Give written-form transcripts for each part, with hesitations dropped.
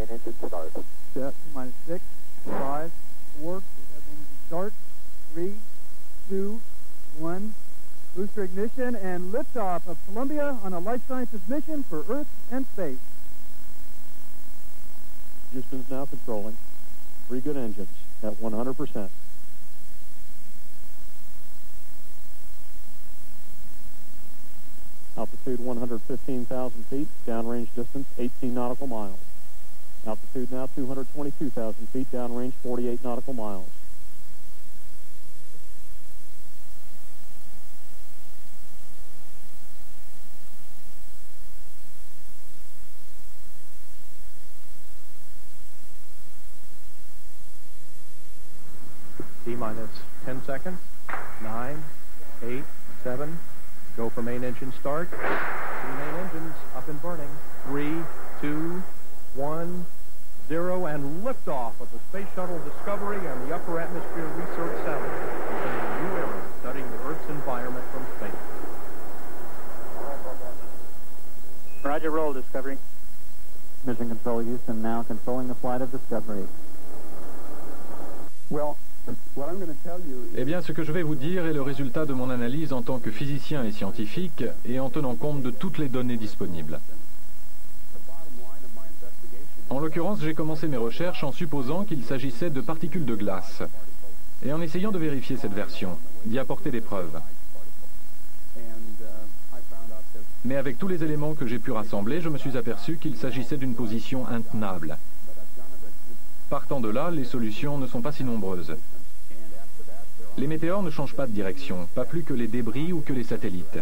main engine start. Set, minus 6, 5, 4, we have main engine start, 3, 2, 1. Booster ignition and liftoff of Columbia on a Life Sciences mission for Earth and space. Houston's now controlling. 3 good engines at 100%. Altitude 115,000 feet, downrange distance 18 nautical miles. Altitude now 222,000 feet, downrange 48 nautical miles. T-minus 10 seconds. 9, 8, 7. Go for main engine start. 3 main engines up and burning. 3, 2, 1, 0, and liftoff of the Space Shuttle Discovery and the Upper Atmosphere Research Satellite, opening a new era studying the Earth's environment from space. Roger, roll, Discovery. Mission Control Houston now controlling the flight of Discovery. Eh bien, ce que je vais vous dire est le résultat de mon analyse en tant que physicien et scientifique et en tenant compte de toutes les données disponibles. En l'occurrence, j'ai commencé mes recherches en supposant qu'il s'agissait de particules de glace et en essayant de vérifier cette version, d'y apporter des preuves. Mais avec tous les éléments que j'ai pu rassembler, je me suis aperçu qu'il s'agissait d'une position intenable. Partant de là, les solutions ne sont pas si nombreuses. Les météores ne changent pas de direction, pas plus que les débris ou que les satellites.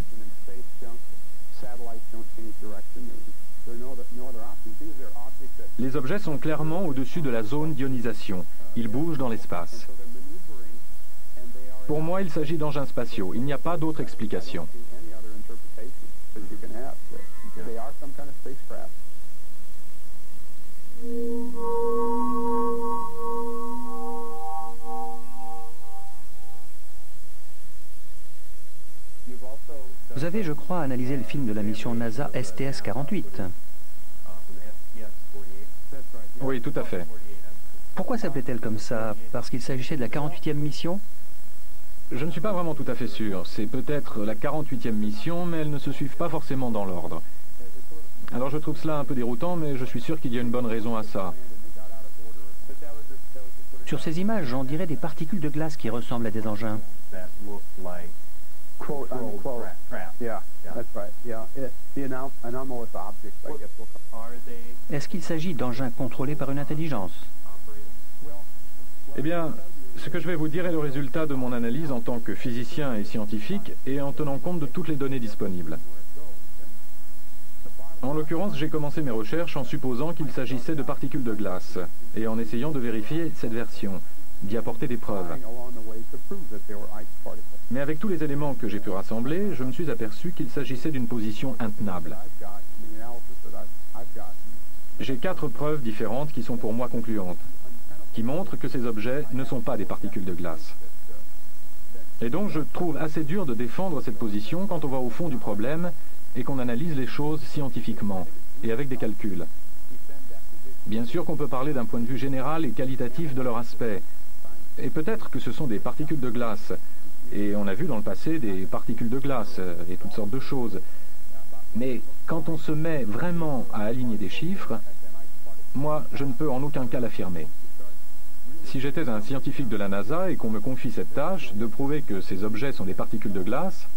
Les objets sont clairement au-dessus de la zone d'ionisation. Ils bougent dans l'espace. Pour moi, il s'agit d'engins spatiaux. Il n'y a pas d'autre explication. Vous avez, je crois, analysé le film de la mission NASA STS-48. Oui, tout à fait. Pourquoi s'appelait-elle comme ça? Parce qu'il s'agissait de la 48e mission? Je ne suis pas vraiment tout à fait sûr. C'est peut-être la 48e mission, mais elles ne se suivent pas forcément dans l'ordre. Alors je trouve cela un peu déroutant, mais je suis sûr qu'il y a une bonne raison à ça. Sur ces images, on dirait des particules de glace qui ressemblent à des engins. Quote, unquote. Yeah, that's right. Yeah, the anomalous objects, I guess we'll call. Est-ce qu'il s'agit d'engins contrôlés par une intelligence? Eh bien, ce que je vais vous dire est le résultat de mon analyse en tant que physicien et scientifique et en tenant compte de toutes les données disponibles. En l'occurrence, j'ai commencé mes recherches en supposant qu'il s'agissait de particules de glace et en essayant de vérifier cette version, d'y apporter des preuves. Mais avec tous les éléments que j'ai pu rassembler, je me suis aperçu qu'il s'agissait d'une position intenable. J'ai 4 preuves différentes qui sont pour moi concluantes, qui montrent que ces objets ne sont pas des particules de glace. Et donc je trouve assez dur de défendre cette position quand on va au fond du problème et qu'on analyse les choses scientifiquement et avec des calculs. Bien sûr qu'on peut parler d'un point de vue général et qualitatif de leur aspect, et peut-être que ce sont des particules de glace. Et on a vu dans le passé des particules de glace et toutes sortes de choses. Mais quand on se met vraiment à aligner des chiffres, moi, je ne peux en aucun cas l'affirmer. Si j'étais un scientifique de la NASA et qu'on me confie cette tâche de prouver que ces objets sont des particules de glace,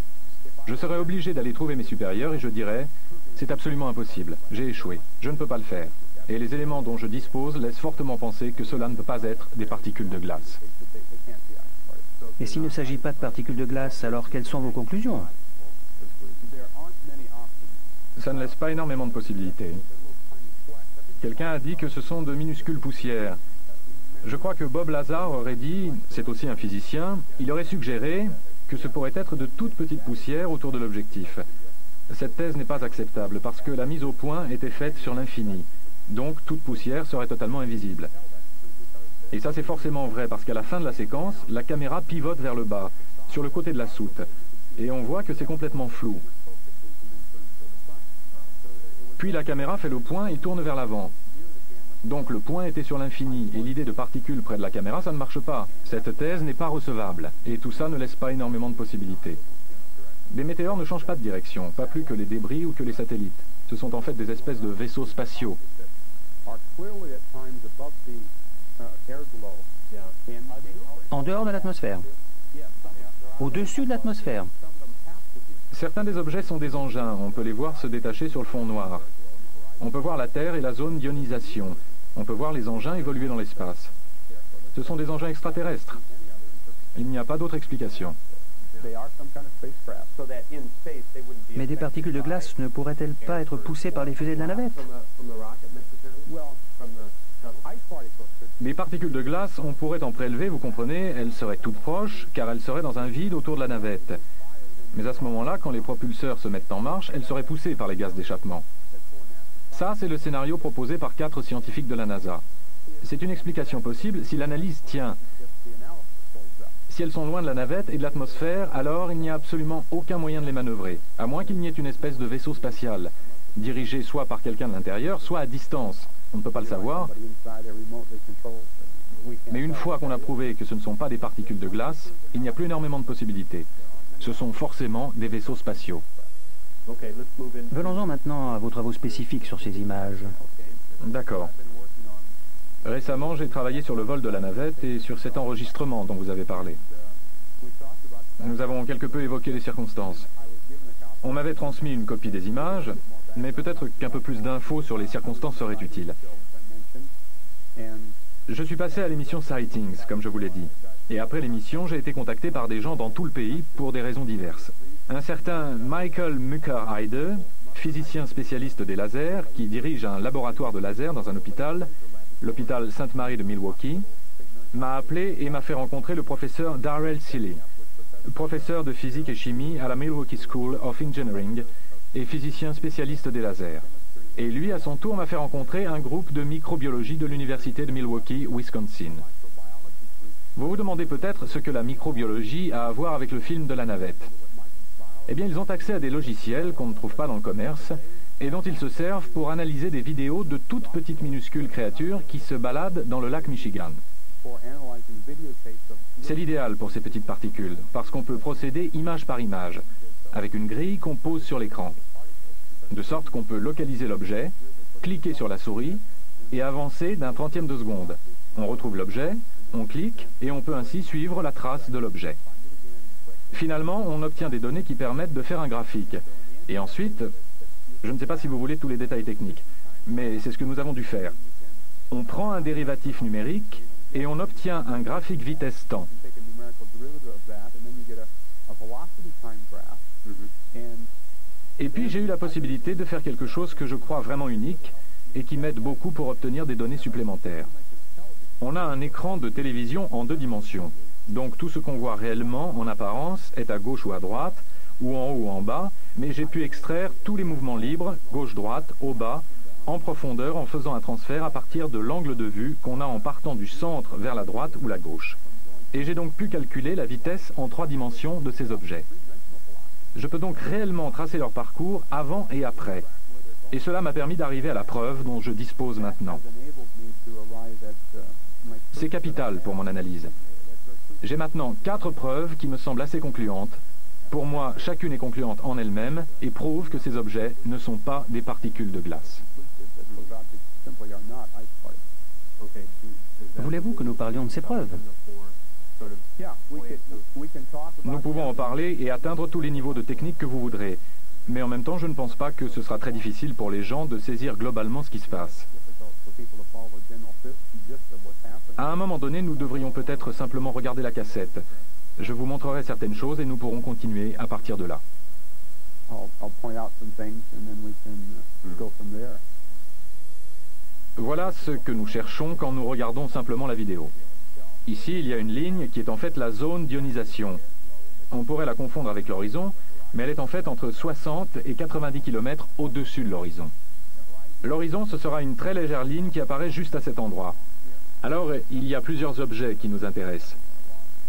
je serais obligé d'aller trouver mes supérieurs et je dirais « c'est absolument impossible, j'ai échoué, je ne peux pas le faire ». Et les éléments dont je dispose laissent fortement penser que cela ne peut pas être des particules de glace. Et s'il ne s'agit pas de particules de glace, alors quelles sont vos conclusions? Ça ne laisse pas énormément de possibilités. Quelqu'un a dit que ce sont de minuscules poussières. Je crois que Bob Lazar aurait dit, c'est aussi un physicien, il aurait suggéré que ce pourrait être de toutes petites poussières autour de l'objectif. Cette thèse n'est pas acceptable parce que la mise au point était faite sur l'infini. Donc toute poussière serait totalement invisible. Et ça c'est forcément vrai parce qu'à la fin de la séquence, la caméra pivote vers le bas, sur le côté de la soute. Et on voit que c'est complètement flou. Puis la caméra fait le point et tourne vers l'avant. Donc le point était sur l'infini, et l'idée de particules près de la caméra, ça ne marche pas. Cette thèse n'est pas recevable, et tout ça ne laisse pas énormément de possibilités. Les météores ne changent pas de direction, pas plus que les débris ou que les satellites. Ce sont en fait des espèces de vaisseaux spatiaux. En dehors de l'atmosphère. Au-dessus de l'atmosphère. Certains des objets sont des engins, on peut les voir se détacher sur le fond noir. On peut voir la Terre et la zone d'ionisation. On peut voir les engins évoluer dans l'espace. Ce sont des engins extraterrestres. Il n'y a pas d'autre explication. Mais des particules de glace ne pourraient-elles pas être poussées par les fusées de la navette? Des particules de glace, on pourrait en prélever, vous comprenez, elles seraient toutes proches, car elles seraient dans un vide autour de la navette. Mais à ce moment-là, quand les propulseurs se mettent en marche, elles seraient poussées par les gaz d'échappement. Ça, c'est le scénario proposé par 4 scientifiques de la NASA. C'est une explication possible si l'analyse tient. Si elles sont loin de la navette et de l'atmosphère, alors il n'y a absolument aucun moyen de les manœuvrer, à moins qu'il n'y ait une espèce de vaisseau spatial, dirigé soit par quelqu'un de l'intérieur, soit à distance. On ne peut pas le savoir. Mais une fois qu'on a prouvé que ce ne sont pas des particules de glace, il n'y a plus énormément de possibilités. Ce sont forcément des vaisseaux spatiaux. Venons-en maintenant à vos travaux spécifiques sur ces images. D'accord. Récemment, j'ai travaillé sur le vol de la navette et sur cet enregistrement dont vous avez parlé. Nous avons quelque peu évoqué les circonstances. On m'avait transmis une copie des images, mais peut-être qu'un peu plus d'infos sur les circonstances serait utile. Je suis passé à l'émission Sightings, comme je vous l'ai dit. Et après l'émission, j'ai été contacté par des gens dans tout le pays pour des raisons diverses. Un certain Michael Mucker-Heide, physicien spécialiste des lasers, qui dirige un laboratoire de lasers dans un hôpital, l'hôpital Sainte-Marie de Milwaukee, m'a appelé et m'a fait rencontrer le professeur Darrell Seeley, professeur de physique et chimie à la Milwaukee School of Engineering et physicien spécialiste des lasers. Et lui, à son tour, m'a fait rencontrer un groupe de microbiologie de l'université de Milwaukee, Wisconsin. Vous vous demandez peut-être ce que la microbiologie a à voir avec le film de la navette. Eh bien, ils ont accès à des logiciels qu'on ne trouve pas dans le commerce et dont ils se servent pour analyser des vidéos de toutes petites minuscules créatures qui se baladent dans le lac Michigan. C'est l'idéal pour ces petites particules, parce qu'on peut procéder image par image, avec une grille qu'on pose sur l'écran, de sorte qu'on peut localiser l'objet, cliquer sur la souris et avancer d'un 30e de seconde. On retrouve l'objet, on clique et on peut ainsi suivre la trace de l'objet. Finalement, on obtient des données qui permettent de faire un graphique. Et ensuite, je ne sais pas si vous voulez tous les détails techniques, mais c'est ce que nous avons dû faire. On prend un dérivatif numérique et on obtient un graphique vitesse-temps. Et puis j'ai eu la possibilité de faire quelque chose que je crois vraiment unique et qui m'aide beaucoup pour obtenir des données supplémentaires. On a un écran de télévision en 2 dimensions. Donc tout ce qu'on voit réellement en apparence est à gauche ou à droite, ou en haut ou en bas, mais j'ai pu extraire tous les mouvements libres, gauche-droite, au bas, en profondeur en faisant un transfert à partir de l'angle de vue qu'on a en partant du centre vers la droite ou la gauche. Et j'ai donc pu calculer la vitesse en 3 dimensions de ces objets. Je peux donc réellement tracer leur parcours avant et après. Et cela m'a permis d'arriver à la preuve dont je dispose maintenant. C'est capital pour mon analyse. J'ai maintenant 4 preuves qui me semblent assez concluantes. Pour moi, chacune est concluante en elle-même et prouve que ces objets ne sont pas des particules de glace. Voulez-vous que nous parlions de ces preuves? Nous pouvons en parler et atteindre tous les niveaux de technique que vous voudrez. Mais en même temps, je ne pense pas que ce sera très difficile pour les gens de saisir globalement ce qui se passe. À un moment donné, nous devrions peut-être simplement regarder la cassette. Je vous montrerai certaines choses et nous pourrons continuer à partir de là. Voilà ce que nous cherchons quand nous regardons simplement la vidéo. Ici, il y a une ligne qui est en fait la zone d'ionisation. On pourrait la confondre avec l'horizon, mais elle est en fait entre 60 et 90 km au-dessus de l'horizon. L'horizon, ce sera une très légère ligne qui apparaît juste à cet endroit. Alors, il y a plusieurs objets qui nous intéressent.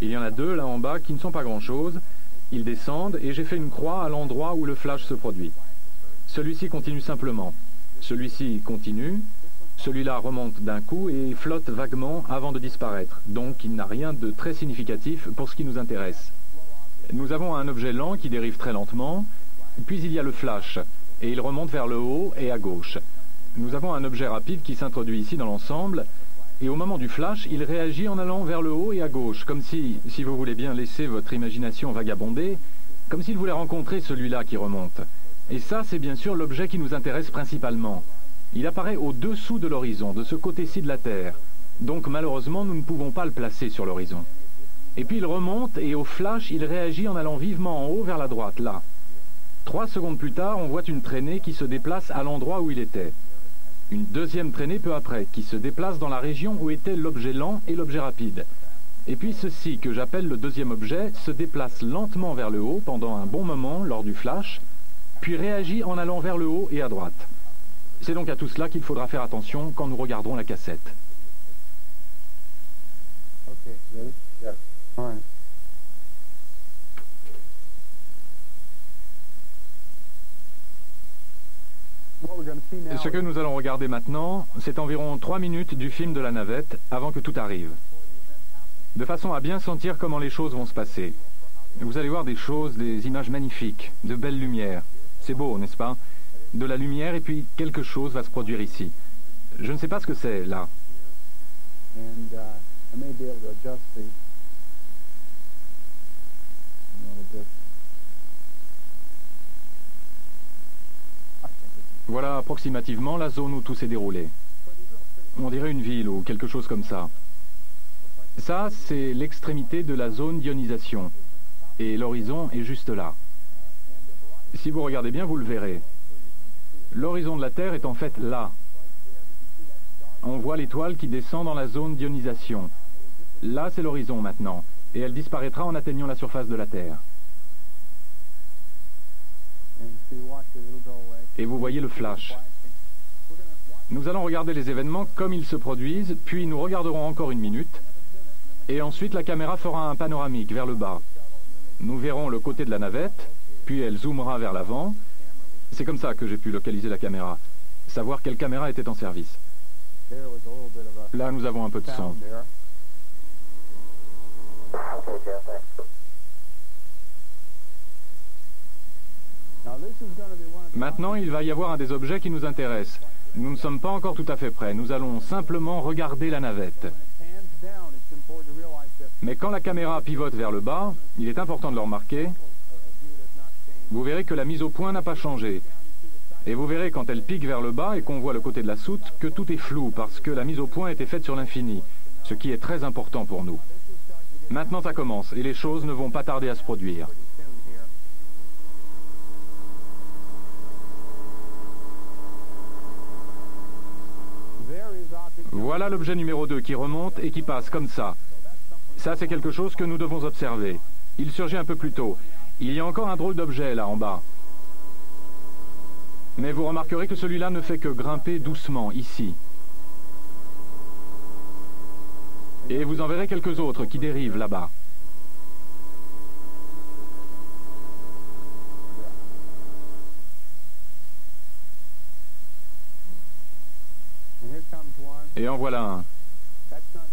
Il y en a 2 là en bas qui ne sont pas grand-chose. Ils descendent et j'ai fait une croix à l'endroit où le flash se produit. Celui-ci continue simplement. Celui-ci continue. Celui-là remonte d'un coup et flotte vaguement avant de disparaître, donc il n'a rien de très significatif pour ce qui nous intéresse. Nous avons un objet lent qui dérive très lentement, puis il y a le flash, et il remonte vers le haut et à gauche. Nous avons un objet rapide qui s'introduit ici dans l'ensemble, et au moment du flash, il réagit en allant vers le haut et à gauche, comme si vous voulez bien laisser votre imagination vagabonder, comme s'il voulait rencontrer celui-là qui remonte. Et ça, c'est bien sûr l'objet qui nous intéresse principalement. Il apparaît au-dessous de l'horizon, de ce côté-ci de la Terre. Donc malheureusement, nous ne pouvons pas le placer sur l'horizon. Et puis il remonte et au flash, il réagit en allant vivement en haut vers la droite, là. 3 secondes plus tard, on voit une traînée qui se déplace à l'endroit où il était. Une deuxième traînée peu après, qui se déplace dans la région où était l'objet lent et l'objet rapide. Et puis ceci, que j'appelle le deuxième objet, se déplace lentement vers le haut pendant un bon moment lors du flash, puis réagit en allant vers le haut et à droite. C'est donc à tout cela qu'il faudra faire attention quand nous regarderons la cassette. Okay, ready? Yes. All right. What we're going to see now Ce que nous allons regarder maintenant, c'est environ 3 minutes du film de la navette avant que tout arrive. De façon à bien sentir comment les choses vont se passer. Vous allez voir des choses, des images magnifiques, de belles lumières. C'est beau, n'est-ce pas? De la lumière et puis quelque chose va se produire ici. Je ne sais pas ce que c'est, là. and I may be able to adjust the, Voilà approximativement la zone où tout s'est déroulé. On dirait une ville ou quelque chose comme ça. Ça, c'est l'extrémité de la zone d'ionisation. Et l'horizon est juste là. Si vous regardez bien, vous le verrez. L'horizon de la Terre est en fait là. On voit l'étoile qui descend dans la zone d'ionisation. Là, c'est l'horizon maintenant. Et elle disparaîtra en atteignant la surface de la Terre. Et vous voyez le flash. Nous allons regarder les événements comme ils se produisent, puis nous regarderons encore 1 minute. Et ensuite, la caméra fera un panoramique vers le bas. Nous verrons le côté de la navette, puis elle zoomera vers l'avant. C'est comme ça que j'ai pu localiser la caméra. Savoir quelle caméra était en service. Là, nous avons un peu de son. Maintenant, il va y avoir un des objets qui nous intéresse. Nous ne sommes pas encore tout à fait prêts. Nous allons simplement regarder la navette. Mais quand la caméra pivote vers le bas, il est important de le remarquer, vous verrez que la mise au point n'a pas changé. Et vous verrez quand elle pique vers le bas et qu'on voit le côté de la soute que tout est flou parce que la mise au point a été faite sur l'infini, ce qui est très important pour nous. Maintenant ça commence et les choses ne vont pas tarder à se produire. Voilà l'objet numéro 2 qui remonte et qui passe comme ça. Ça, c'est quelque chose que nous devons observer. Il surgit un peu plus tôt. Il y a encore un drôle d'objet là en bas. Mais vous remarquerez que celui-là ne fait que grimper doucement, ici. Et vous en verrez quelques autres qui dérivent là-bas. Et en voilà un.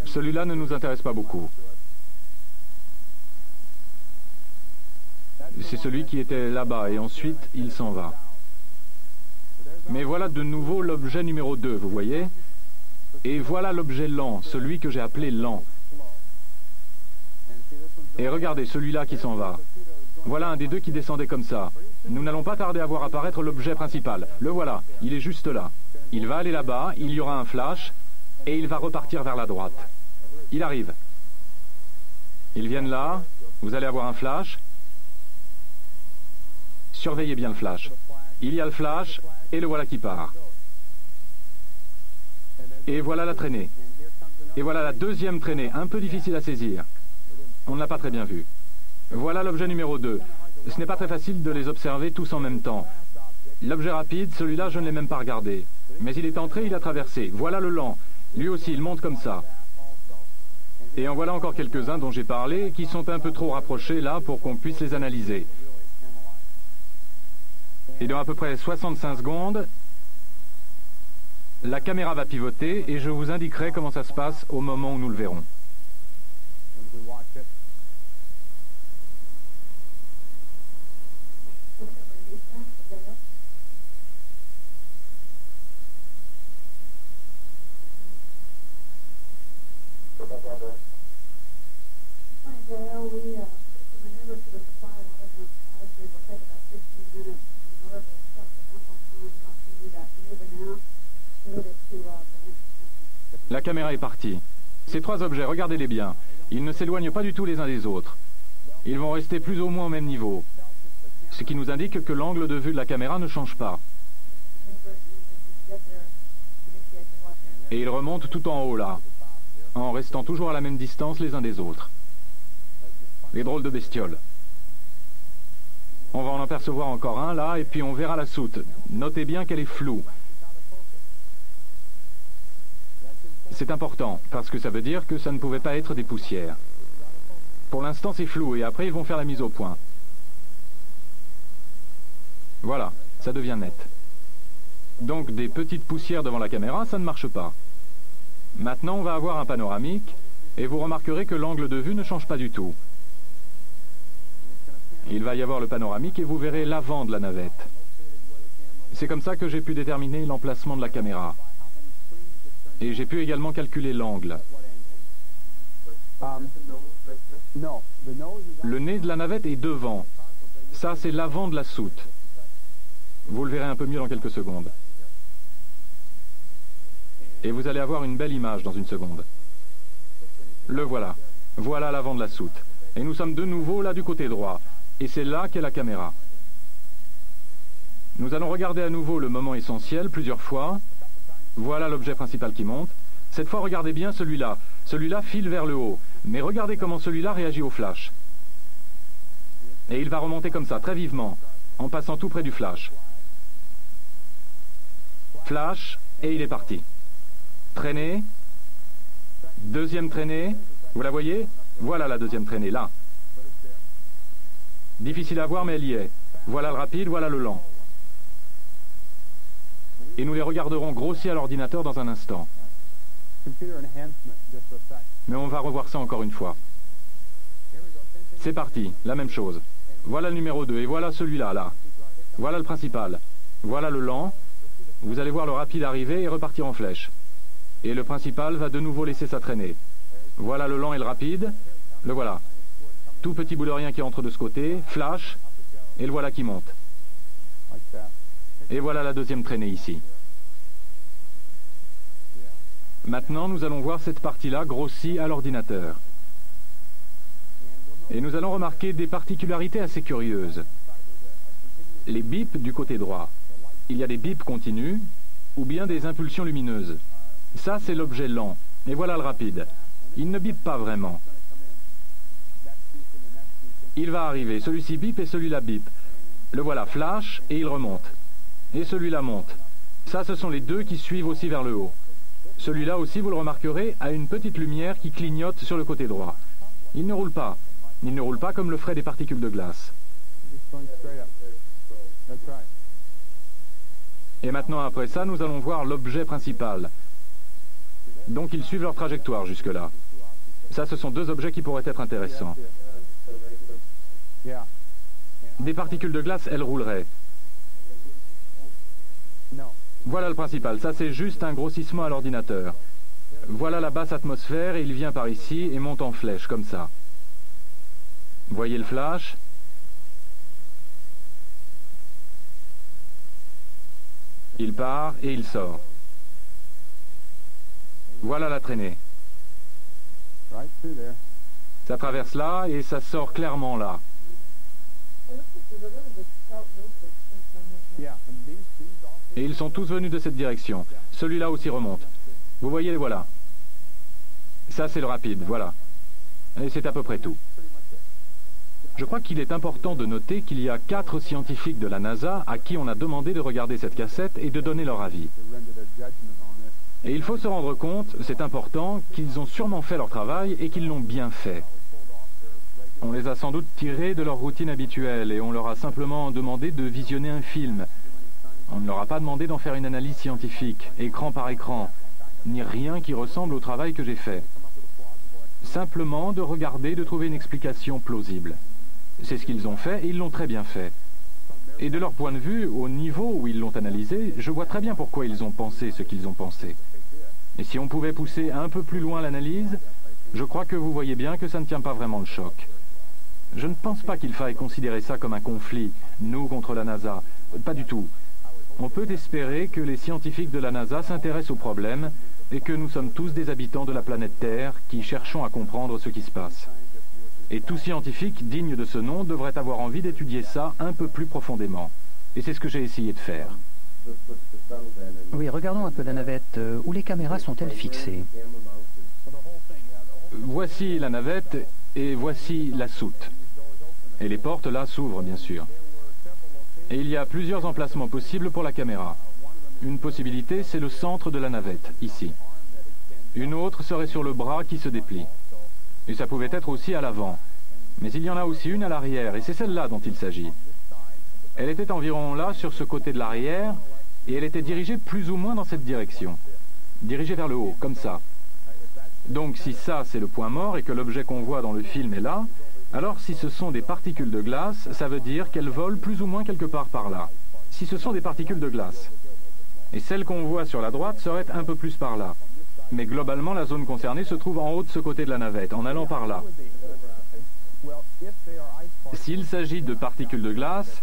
Celui-là ne nous intéresse pas beaucoup. C'est celui qui était là-bas et ensuite il s'en va. Mais voilà de nouveau l'objet numéro 2, vous voyez? Et voilà l'objet lent, celui que j'ai appelé lent. Et regardez, celui-là qui s'en va. Voilà un des deux qui descendait comme ça. Nous n'allons pas tarder à voir apparaître l'objet principal. Le voilà, il est juste là. Il va aller là-bas, il y aura un flash, et il va repartir vers la droite. Il arrive. Ils viennent là, vous allez avoir un flash. Surveillez bien le flash. Il y a le flash, et le voilà qui part. Et voilà la traînée. Et voilà la deuxième traînée, un peu difficile à saisir. On ne l'a pas très bien vue. Voilà l'objet numéro 2. Ce n'est pas très facile de les observer tous en même temps. L'objet rapide, celui-là, je ne l'ai même pas regardé. Mais il est entré, il a traversé. Voilà le lent. Lui aussi, il monte comme ça. Et en voilà encore quelques-uns dont j'ai parlé, qui sont un peu trop rapprochés là pour qu'on puisse les analyser. Et dans à peu près 65 secondes, La caméra va pivoter et je vous indiquerai comment ça se passe au moment où nous le verrons. La caméra est partie. Ces trois objets, regardez-les bien. Ils ne s'éloignent pas du tout les uns des autres. Ils vont rester plus ou moins au même niveau. Ce qui nous indique que l'angle de vue de la caméra ne change pas. Et ils remontent tout en haut là, en restant toujours à la même distance les uns des autres. Les drôles de bestioles. On va en apercevoir encore un là, et puis on verra la soute. Notez bien qu'elle est floue. C'est important, parce que ça veut dire que ça ne pouvait pas être des poussières. Pour l'instant, c'est flou, et après, ils vont faire la mise au point. Voilà, ça devient net. Donc, des petites poussières devant la caméra, ça ne marche pas. Maintenant, on va avoir un panoramique, et vous remarquerez que l'angle de vue ne change pas du tout. Il va y avoir le panoramique, et vous verrez l'avant de la navette. C'est comme ça que j'ai pu déterminer l'emplacement de la caméra. Et j'ai pu également calculer l'angle. Le nez de la navette est devant. Ça, c'est l'avant de la soute. Vous le verrez un peu mieux dans quelques secondes. Et vous allez avoir une belle image dans une seconde. Le voilà. Voilà l'avant de la soute. Et nous sommes de nouveau là du côté droit. Et c'est là qu'est la caméra. Nous allons regarder à nouveau le moment essentiel plusieurs fois. Voilà l'objet principal qui monte. Cette fois, regardez bien celui-là. Celui-là file vers le haut. Mais regardez comment celui-là réagit au flash. Et il va remonter comme ça, très vivement, en passant tout près du flash. Flash, et il est parti. Traînée. Deuxième traînée. Vous la voyez? Voilà la deuxième traînée, là. Difficile à voir, mais elle y est. Voilà le rapide, voilà le lent. Et nous les regarderons grossir à l'ordinateur dans un instant. Mais on va revoir ça encore une fois. C'est parti, la même chose. Voilà le numéro 2, et voilà celui-là, là. Voilà le principal. Voilà le lent. Vous allez voir le rapide arriver et repartir en flèche. Et le principal va de nouveau laisser sa traînée. Voilà le lent et le rapide. Le voilà. Tout petit bout de rien qui entre de ce côté, flash, et le voilà qui monte. Et voilà la deuxième traînée ici. Maintenant, nous allons voir cette partie-là grossie à l'ordinateur. Et nous allons remarquer des particularités assez curieuses. Les bips du côté droit. Il y a des bips continus ou bien des impulsions lumineuses. Ça, c'est l'objet lent. Et voilà le rapide. Il ne bip pas vraiment. Il va arriver. Celui-ci bip et celui-là bip. Le voilà flash et il remonte. Et celui-là monte. Ça, ce sont les deux qui suivent aussi vers le haut. Celui-là aussi, vous le remarquerez, a une petite lumière qui clignote sur le côté droit. Il ne roule pas. Il ne roule pas comme le feraient des particules de glace. Et maintenant, après ça, nous allons voir l'objet principal. Donc, ils suivent leur trajectoire jusque-là. Ça, ce sont deux objets qui pourraient être intéressants. Des particules de glace, elles rouleraient. Voilà le principal. Ça, c'est juste un grossissement à l'ordinateur. Voilà la basse atmosphère et il vient par ici et monte en flèche, comme ça. Voyez le flash? Il part et il sort. Voilà la traînée. Ça traverse là et ça sort clairement là. Et ils sont tous venus de cette direction. Celui-là aussi remonte. Vous voyez, les voilà. Ça, c'est le rapide, voilà. Et c'est à peu près tout. Je crois qu'il est important de noter qu'il y a 4 scientifiques de la NASA à qui on a demandé de regarder cette cassette et de donner leur avis. Et il faut se rendre compte, c'est important, qu'ils ont sûrement fait leur travail et qu'ils l'ont bien fait. On les a sans doute tirés de leur routine habituelle et on leur a simplement demandé de visionner un film. On ne leur a pas demandé d'en faire une analyse scientifique, écran par écran, ni rien qui ressemble au travail que j'ai fait. Simplement de regarder, de trouver une explication plausible. C'est ce qu'ils ont fait et ils l'ont très bien fait. Et de leur point de vue, au niveau où ils l'ont analysé, je vois très bien pourquoi ils ont pensé ce qu'ils ont pensé. Et si on pouvait pousser un peu plus loin l'analyse, je crois que vous voyez bien que ça ne tient pas vraiment le choc. Je ne pense pas qu'il faille considérer ça comme un conflit, nous contre la NASA. Pas du tout. On peut espérer que les scientifiques de la NASA s'intéressent au problème et que nous sommes tous des habitants de la planète Terre qui cherchons à comprendre ce qui se passe. Et tout scientifique digne de ce nom devrait avoir envie d'étudier ça un peu plus profondément. Et c'est ce que j'ai essayé de faire. Oui, regardons un peu la navette. Où les caméras sont-elles fixées? Voici la navette et voici la soute. Et les portes là s'ouvrent bien sûr. Et il y a plusieurs emplacements possibles pour la caméra. Une possibilité, c'est le centre de la navette, ici. Une autre serait sur le bras qui se déplie. Et ça pouvait être aussi à l'avant. Mais il y en a aussi une à l'arrière, et c'est celle-là dont il s'agit. Elle était environ là, sur ce côté de l'arrière, et elle était dirigée plus ou moins dans cette direction. Dirigée vers le haut, comme ça. Donc si ça, c'est le point mort, et que l'objet qu'on voit dans le film est là, alors si ce sont des particules de glace, ça veut dire qu'elles volent plus ou moins quelque part par là. Si ce sont des particules de glace. Et celle qu'on voit sur la droite serait un peu plus par là. Mais globalement, la zone concernée se trouve en haut de ce côté de la navette, en allant par là. S'il s'agit de particules de glace,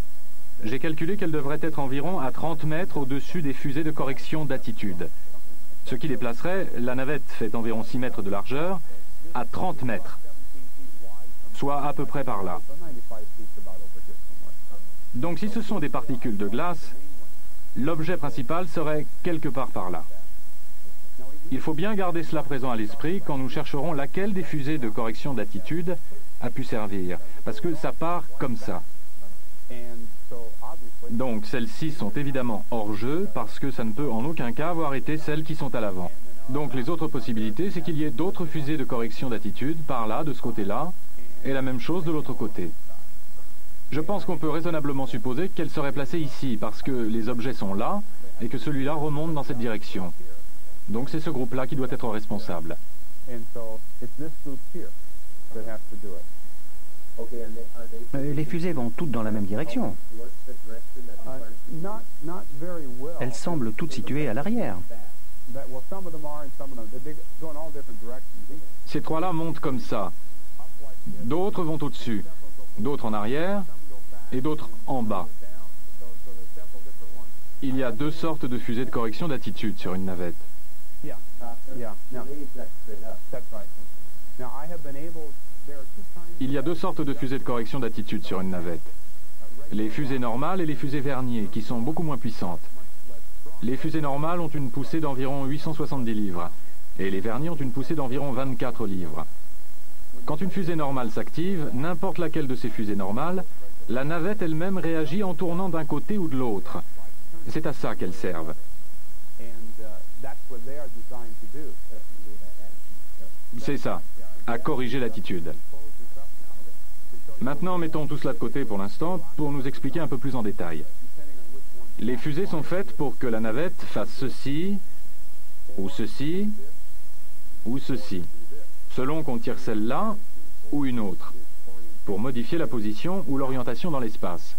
j'ai calculé qu'elles devraient être environ à 30 mètres au-dessus des fusées de correction d'attitude. Ce qui les placerait, la navette fait environ 6 mètres de largeur, à 30 mètres. Soit à peu près par là. Donc si ce sont des particules de glace, l'objet principal serait quelque part par là. Il faut bien garder cela présent à l'esprit quand nous chercherons laquelle des fusées de correction d'attitude a pu servir, parce que ça part comme ça. Donc celles-ci sont évidemment hors jeu, parce que ça ne peut en aucun cas avoir été celles qui sont à l'avant. Donc les autres possibilités, c'est qu'il y ait d'autres fusées de correction d'attitude, par là, de ce côté-là, et la même chose de l'autre côté. Je pense qu'on peut raisonnablement supposer qu'elles seraient placées ici, parce que les objets sont là, et que celui-là remonte dans cette direction. Donc c'est ce groupe-là qui doit être responsable. Les fusées vont toutes dans la même direction. Elles semblent toutes situées à l'arrière. Ces trois-là montent comme ça. D'autres vont au-dessus, d'autres en arrière, et d'autres en bas. Il y a deux sortes de fusées de correction d'attitude sur une navette. Il y a deux sortes de fusées de correction d'attitude sur une navette. Les fusées normales et les fusées Vernier, qui sont beaucoup moins puissantes. Les fusées normales ont une poussée d'environ 870 livres, et les Vernier ont une poussée d'environ 24 livres. Quand une fusée normale s'active, n'importe laquelle de ces fusées normales, la navette elle-même réagit en tournant d'un côté ou de l'autre. C'est à ça qu'elles servent. C'est ça, à corriger l'attitude. Maintenant, mettons tout cela de côté pour l'instant, pour nous expliquer un peu plus en détail. Les fusées sont faites pour que la navette fasse ceci, ou ceci, ou ceci, selon qu'on tire celle-là ou une autre, pour modifier la position ou l'orientation dans l'espace.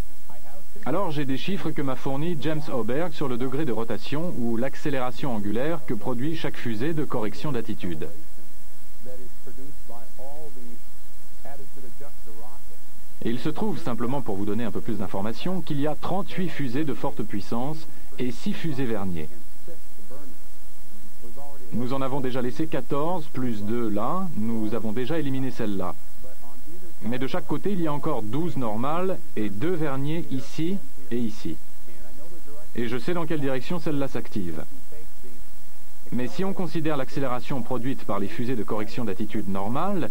Alors j'ai des chiffres que m'a fourni James Oberg sur le degré de rotation ou l'accélération angulaire que produit chaque fusée de correction d'attitude. Et il se trouve, simplement pour vous donner un peu plus d'informations, qu'il y a 38 fusées de forte puissance et 6 fusées Vernier. Nous en avons déjà laissé 14, plus 2 là, nous avons déjà éliminé celle-là. Mais de chaque côté, il y a encore 12 normales et 2 Vernier ici et ici. Et je sais dans quelle direction celle-là s'active. Mais si on considère l'accélération produite par les fusées de correction d'attitude normale,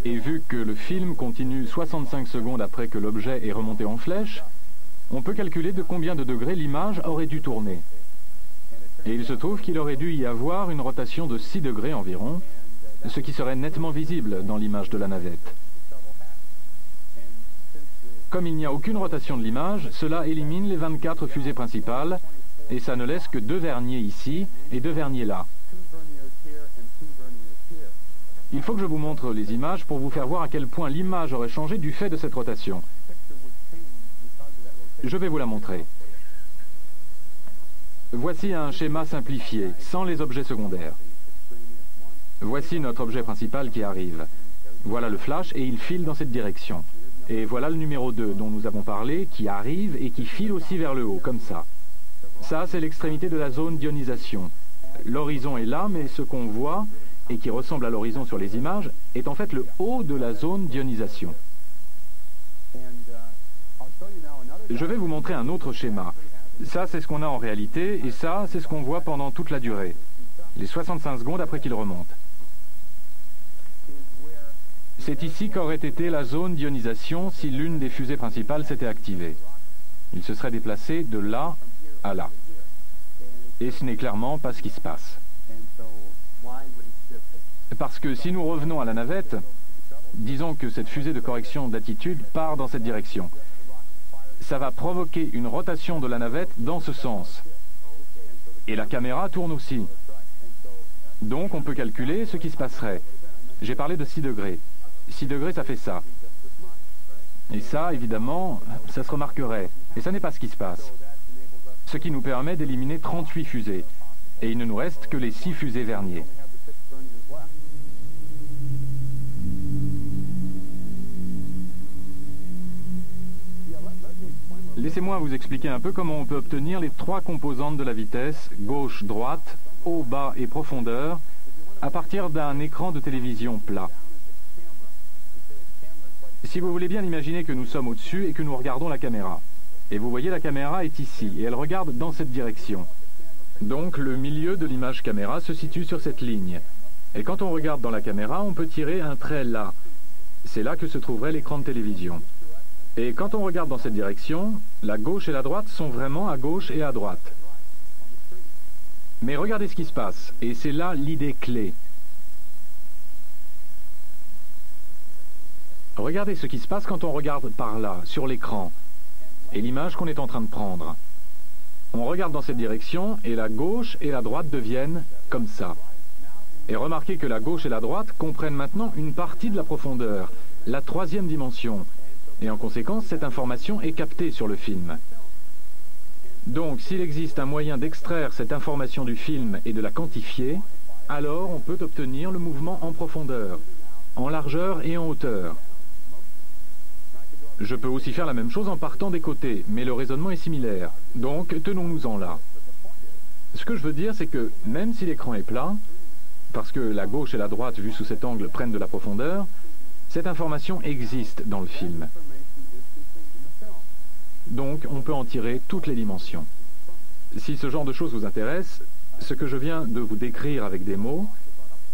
et vu que le film continue 65 secondes après que l'objet est remonté en flèche, on peut calculer de combien de degrés l'image aurait dû tourner. Et il se trouve qu'il aurait dû y avoir une rotation de 6 degrés environ, ce qui serait nettement visible dans l'image de la navette. Comme il n'y a aucune rotation de l'image, cela élimine les 24 fusées principales, et ça ne laisse que 2 verniers ici et 2 verniers là. Il faut que je vous montre les images pour vous faire voir à quel point l'image aurait changé du fait de cette rotation. Je vais vous la montrer. Voici un schéma simplifié, sans les objets secondaires. Voici notre objet principal qui arrive. Voilà le flash et il file dans cette direction. Et voilà le numéro 2 dont nous avons parlé, qui arrive et qui file aussi vers le haut, comme ça. Ça, c'est l'extrémité de la zone d'ionisation. L'horizon est là, mais ce qu'on voit, et qui ressemble à l'horizon sur les images, est en fait le haut de la zone d'ionisation. Je vais vous montrer un autre schéma. Ça, c'est ce qu'on a en réalité, et ça, c'est ce qu'on voit pendant toute la durée. Les 65 secondes après qu'il remonte. C'est ici qu'aurait été la zone d'ionisation si l'une des fusées principales s'était activée. Il se serait déplacé de là à là. Et ce n'est clairement pas ce qui se passe. Parce que si nous revenons à la navette, disons que cette fusée de correction d'attitude part dans cette direction. Ça va provoquer une rotation de la navette dans ce sens. Et la caméra tourne aussi. Donc on peut calculer ce qui se passerait. J'ai parlé de 6 degrés. 6 degrés, ça fait ça. Et ça, évidemment, ça se remarquerait. Et ça n'est pas ce qui se passe. Ce qui nous permet d'éliminer 38 fusées. Et il ne nous reste que les 6 fusées verniers. Laissez-moi vous expliquer un peu comment on peut obtenir les 3 composantes de la vitesse, gauche, droite, haut, bas et profondeur, à partir d'un écran de télévision plat. Si vous voulez bien imaginer que nous sommes au-dessus et que nous regardons la caméra. Et vous voyez, la caméra est ici, et elle regarde dans cette direction. Donc le milieu de l'image caméra se situe sur cette ligne. Et quand on regarde dans la caméra, on peut tirer un trait là. C'est là que se trouverait l'écran de télévision. Et quand on regarde dans cette direction, la gauche et la droite sont vraiment à gauche et à droite. Mais regardez ce qui se passe, et c'est là l'idée clé. Regardez ce qui se passe quand on regarde par là, sur l'écran, et l'image qu'on est en train de prendre. On regarde dans cette direction, et la gauche et la droite deviennent comme ça. Et remarquez que la gauche et la droite comprennent maintenant une partie de la profondeur, la 3e dimension. Et en conséquence, cette information est captée sur le film. Donc, s'il existe un moyen d'extraire cette information du film et de la quantifier, alors on peut obtenir le mouvement en profondeur, en largeur et en hauteur. Je peux aussi faire la même chose en partant des côtés, mais le raisonnement est similaire. Donc, tenons-nous-en là. Ce que je veux dire, c'est que même si l'écran est plat, parce que la gauche et la droite, vues sous cet angle, prennent de la profondeur, cette information existe dans le film. Donc, on peut en tirer toutes les dimensions. Si ce genre de choses vous intéresse, ce que je viens de vous décrire avec des mots,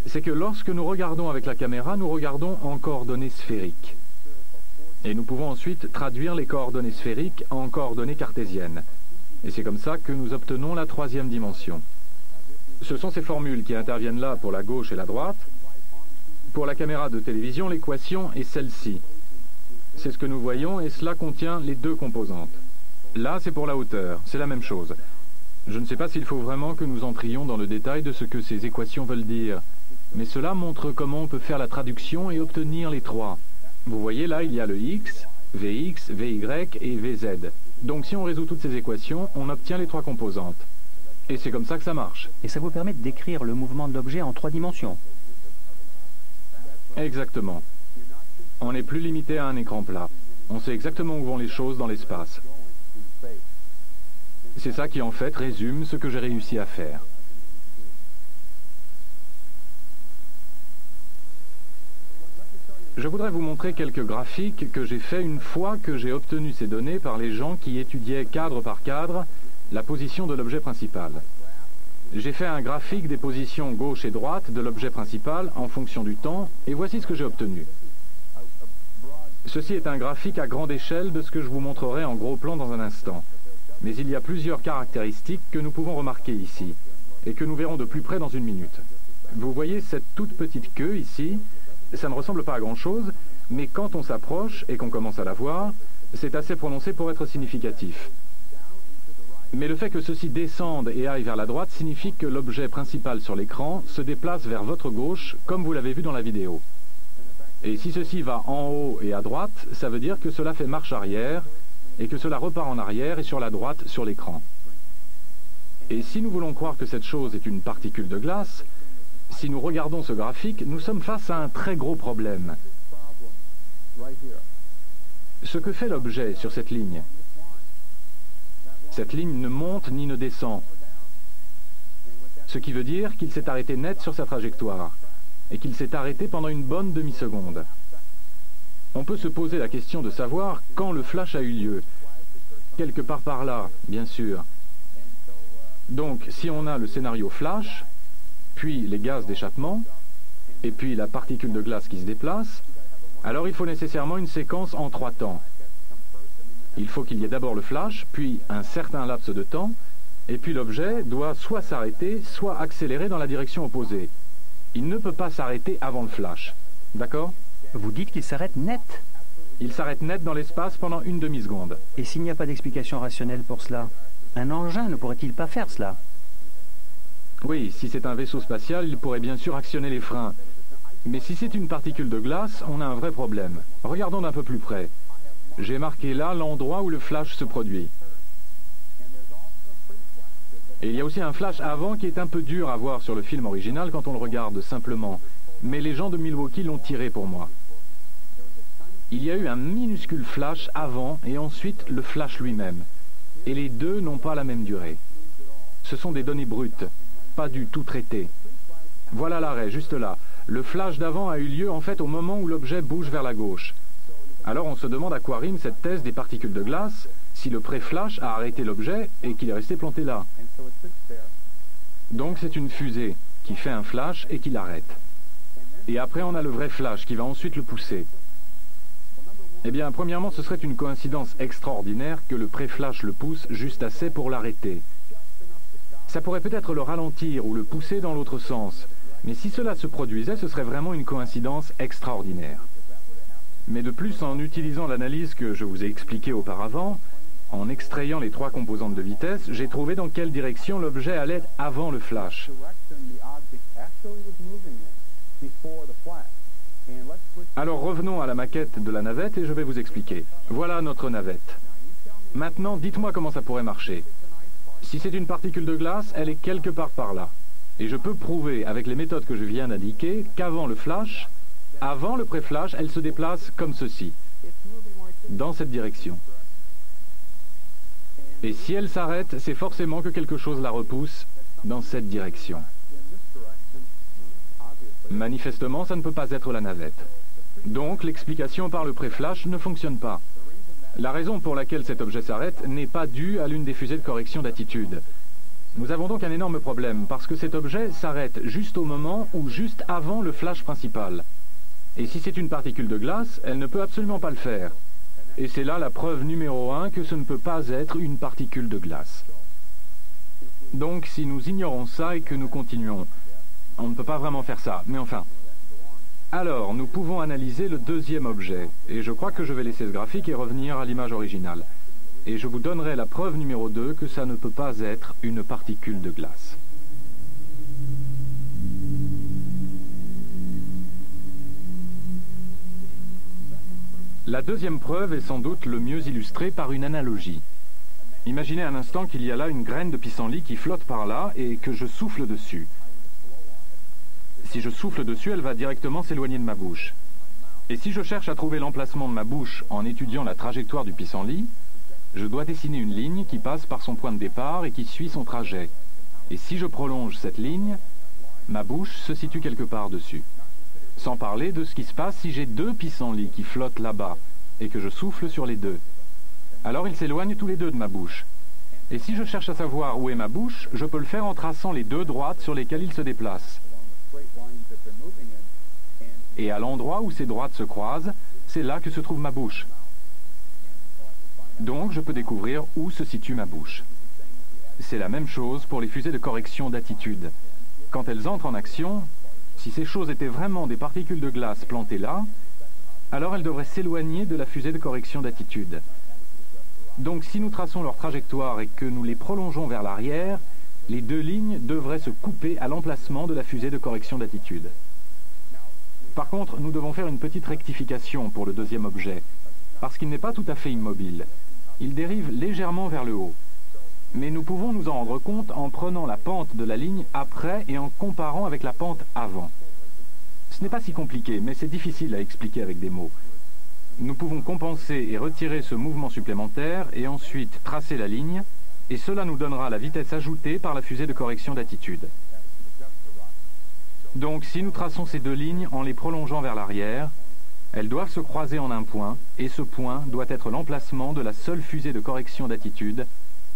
c'est que lorsque nous regardons avec la caméra, nous regardons en coordonnées sphériques. Et nous pouvons ensuite traduire les coordonnées sphériques en coordonnées cartésiennes. Et c'est comme ça que nous obtenons la 3e dimension. Ce sont ces formules qui interviennent là pour la gauche et la droite. Pour la caméra de télévision, l'équation est celle-ci. C'est ce que nous voyons et cela contient les 2 composantes. Là, c'est pour la hauteur, c'est la même chose. Je ne sais pas s'il faut vraiment que nous entrions dans le détail de ce que ces équations veulent dire, mais cela montre comment on peut faire la traduction et obtenir les 3. Vous voyez là, il y a le X, Vx, Vy et Vz. Donc si on résout toutes ces équations, on obtient les 3 composantes. Et c'est comme ça que ça marche. Et ça vous permet de décrire le mouvement de l'objet en 3 dimensions. Exactement. On n'est plus limité à un écran plat. On sait exactement où vont les choses dans l'espace. C'est ça qui en fait résume ce que j'ai réussi à faire. Je voudrais vous montrer quelques graphiques que j'ai faits une fois que j'ai obtenu ces données par les gens qui étudiaient cadre par cadre la position de l'objet principal. J'ai fait un graphique des positions gauche et droite de l'objet principal en fonction du temps, et voici ce que j'ai obtenu. Ceci est un graphique à grande échelle de ce que je vous montrerai en gros plan dans un instant. Mais il y a plusieurs caractéristiques que nous pouvons remarquer ici, et que nous verrons de plus près dans une minute. Vous voyez cette toute petite queue ici, ça ne ressemble pas à grand-chose, mais quand on s'approche et qu'on commence à la voir, C'est assez prononcé pour être significatif. Mais le fait que ceci descende et aille vers la droite signifie que l'objet principal sur l'écran se déplace vers votre gauche, comme vous l'avez vu dans la vidéo. Et si ceci va en haut et à droite, ça veut dire que cela fait marche arrière, et que cela repart en arrière et sur la droite sur l'écran. Et si nous voulons croire que cette chose est une particule de glace, si nous regardons ce graphique, nous sommes face à un très gros problème. Ce que fait l'objet sur cette ligne ne monte ni ne descend. Ce qui veut dire qu'il s'est arrêté net sur sa trajectoire et qu'il s'est arrêté pendant une bonne demi-seconde. On peut se poser la question de savoir quand le flash a eu lieu. Quelque part par là, bien sûr. Donc, si on a le scénario flash, puis les gaz d'échappement, et puis la particule de glace qui se déplace, alors il faut nécessairement une séquence en 3 temps. Il faut qu'il y ait d'abord le flash, puis un certain laps de temps, et puis l'objet doit soit s'arrêter, soit accélérer dans la direction opposée. Il ne peut pas s'arrêter avant le flash. D'accord? Vous dites qu'il s'arrête net. Il s'arrête net dans l'espace pendant une demi-seconde. Et s'il n'y a pas d'explication rationnelle pour cela, un engin ne pourrait-il pas faire cela? Oui, si c'est un vaisseau spatial, il pourrait bien sûr actionner les freins. Mais si c'est une particule de glace, on a un vrai problème. Regardons d'un peu plus près. J'ai marqué là l'endroit où le flash se produit. Et il y a aussi un flash avant qui est un peu dur à voir sur le film original quand on le regarde simplement. Mais les gens de Milwaukee l'ont tiré pour moi. Il y a eu un minuscule flash avant et ensuite le flash lui-même. Et les deux n'ont pas la même durée. Ce sont des données brutes, pas du tout traitées. Voilà l'arrêt, juste là. Le flash d'avant a eu lieu en fait au moment où l'objet bouge vers la gauche. Alors on se demande à quoi rime cette thèse des particules de glace si le pré-flash a arrêté l'objet et qu'il est resté planté là. Donc c'est une fusée qui fait un flash et qui l'arrête. Et après on a le vrai flash qui va ensuite le pousser. Eh bien, premièrement, ce serait une coïncidence extraordinaire que le pré-flash le pousse juste assez pour l'arrêter. Ça pourrait peut-être le ralentir ou le pousser dans l'autre sens. Mais si cela se produisait, ce serait vraiment une coïncidence extraordinaire. Mais de plus, en utilisant l'analyse que je vous ai expliquée auparavant, en extrayant les 3 composantes de vitesse, j'ai trouvé dans quelle direction l'objet allait avant le flash. Alors revenons à la maquette de la navette et je vais vous expliquer. Voilà notre navette. Maintenant, dites-moi comment ça pourrait marcher. Si c'est une particule de glace, elle est quelque part par là. Et je peux prouver, avec les méthodes que je viens d'indiquer, qu'avant le flash, avant le pré-flash, elle se déplace comme ceci, dans cette direction. Et si elle s'arrête, c'est forcément que quelque chose la repousse dans cette direction. Manifestement, ça ne peut pas être la navette. Donc, l'explication par le pré-flash ne fonctionne pas. La raison pour laquelle cet objet s'arrête n'est pas due à l'une des fusées de correction d'attitude. Nous avons donc un énorme problème, parce que cet objet s'arrête juste au moment ou juste avant le flash principal. Et si c'est une particule de glace, elle ne peut absolument pas le faire. Et c'est là la preuve numéro 1 que ce ne peut pas être une particule de glace. Donc, si nous ignorons ça et que nous continuons, on ne peut pas vraiment faire ça, mais enfin. Alors, nous pouvons analyser le deuxième objet, et je crois que je vais laisser ce graphique et revenir à l'image originale. Et je vous donnerai la preuve numéro 2 que ça ne peut pas être une particule de glace. La deuxième preuve est sans doute le mieux illustrée par une analogie. Imaginez un instant qu'il y a là une graine de pissenlit qui flotte par là et que je souffle dessus. Si je souffle dessus, elle va directement s'éloigner de ma bouche. Et si je cherche à trouver l'emplacement de ma bouche en étudiant la trajectoire du pissenlit, je dois dessiner une ligne qui passe par son point de départ et qui suit son trajet. Et si je prolonge cette ligne, ma bouche se situe quelque part dessus. Sans parler de ce qui se passe si j'ai 2 pissenlits qui flottent là-bas et que je souffle sur les 2. Alors ils s'éloignent tous les 2 de ma bouche. Et si je cherche à savoir où est ma bouche, je peux le faire en traçant les 2 droites sur lesquelles ils se déplacent. Et à l'endroit où ces droites se croisent, c'est là que se trouve ma bouche. Donc je peux découvrir où se situe ma bouche. C'est la même chose pour les fusées de correction d'attitude. Quand elles entrent en action, si ces choses étaient vraiment des particules de glace plantées là, alors elles devraient s'éloigner de la fusée de correction d'attitude. Donc si nous traçons leur trajectoire et que nous les prolongeons vers l'arrière, les deux lignes devraient se couper à l'emplacement de la fusée de correction d'attitude. Par contre, nous devons faire une petite rectification pour le deuxième objet, parce qu'il n'est pas tout à fait immobile. Il dérive légèrement vers le haut. Mais nous pouvons nous en rendre compte en prenant la pente de la ligne après et en comparant avec la pente avant. Ce n'est pas si compliqué, mais c'est difficile à expliquer avec des mots. Nous pouvons compenser et retirer ce mouvement supplémentaire et ensuite tracer la ligne, et cela nous donnera la vitesse ajoutée par la fusée de correction d'attitude. Donc si nous traçons ces deux lignes en les prolongeant vers l'arrière, elles doivent se croiser en un point, et ce point doit être l'emplacement de la seule fusée de correction d'attitude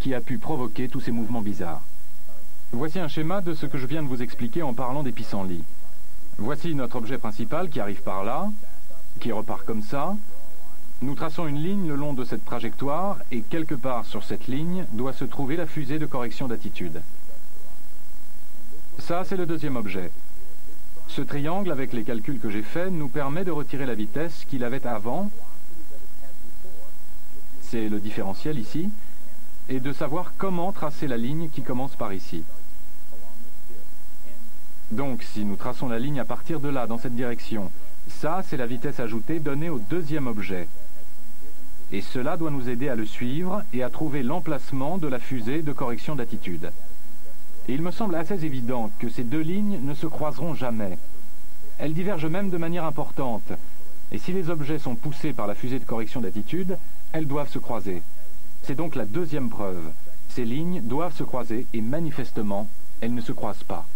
qui a pu provoquer tous ces mouvements bizarres. Voici un schéma de ce que je viens de vous expliquer en parlant des pissenlits. Voici notre objet principal qui arrive par là, qui repart comme ça. Nous traçons une ligne le long de cette trajectoire et quelque part sur cette ligne doit se trouver la fusée de correction d'attitude. Ça, c'est le deuxième objet. Ce triangle, avec les calculs que j'ai faits, nous permet de retirer la vitesse qu'il avait avant, c'est le différentiel ici, et de savoir comment tracer la ligne qui commence par ici. Donc, si nous traçons la ligne à partir de là, dans cette direction, ça, c'est la vitesse ajoutée donnée au deuxième objet. Et cela doit nous aider à le suivre et à trouver l'emplacement de la fusée de correction d'attitude. Et il me semble assez évident que ces deux lignes ne se croiseront jamais. Elles divergent même de manière importante. Et si les objets sont poussés par la fusée de correction d'attitude, elles doivent se croiser. C'est donc la deuxième preuve. Ces lignes doivent se croiser et manifestement, elles ne se croisent pas.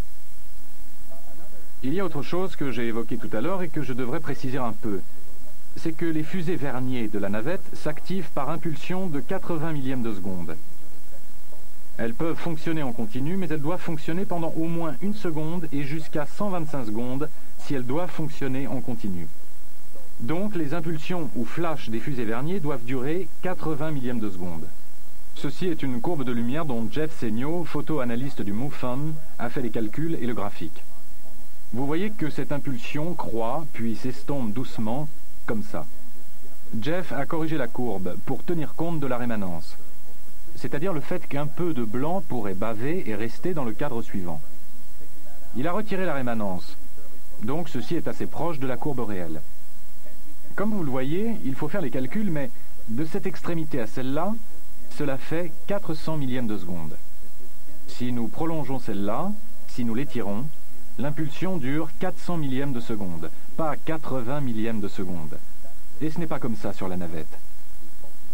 Il y a autre chose que j'ai évoqué tout à l'heure et que je devrais préciser un peu. C'est que les fusées verniers de la navette s'activent par impulsion de 80 millièmes de seconde. Elles peuvent fonctionner en continu, mais elles doivent fonctionner pendant au moins 1 seconde et jusqu'à 125 secondes si elles doivent fonctionner en continu. Donc les impulsions ou flashs des fusées verniers doivent durer 80 millièmes de seconde. Ceci est une courbe de lumière dont Jeff Seigno, photo-analyste du MUFON, a fait les calculs et le graphique. Vous voyez que cette impulsion croît, puis s'estompe doucement, comme ça. Jeff a corrigé la courbe pour tenir compte de la rémanence, c'est-à-dire le fait qu'un peu de blanc pourrait baver et rester dans le cadre suivant. Il a retiré la rémanence, donc ceci est assez proche de la courbe réelle. Comme vous le voyez, il faut faire les calculs, mais de cette extrémité à celle-là, cela fait 400 millièmes de seconde. Si nous prolongeons celle-là, si nous l'étirons, l'impulsion dure 400 millièmes de seconde, pas 80 millièmes de seconde. Et ce n'est pas comme ça sur la navette.